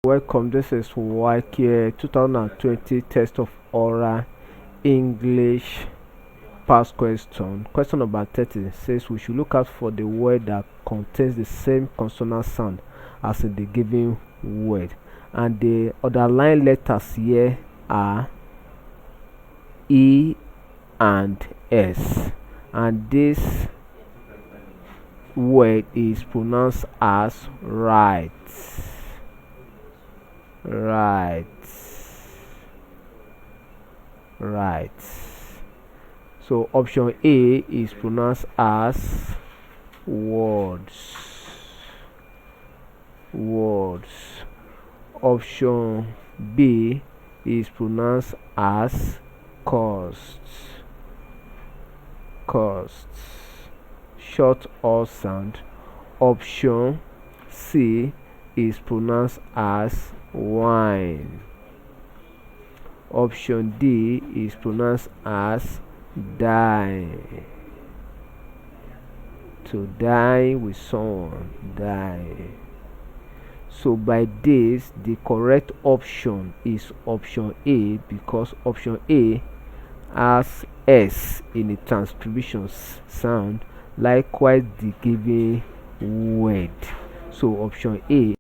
Welcome, this is Waec 2020 test of oral English past question. Question number 30 says we should look out for the word that contains the same consonant sound as in the given word, and the underlying letters here are E and S, and this word is pronounced as right. Right. So option A is pronounced as words. Option B is pronounced as costs. Short or sound. Option C is pronounced as wine. Option D is pronounced as die. To die with someone, die. So by this, the correct option is option A, because option A has S in the transcription sound, likewise the given word. So option A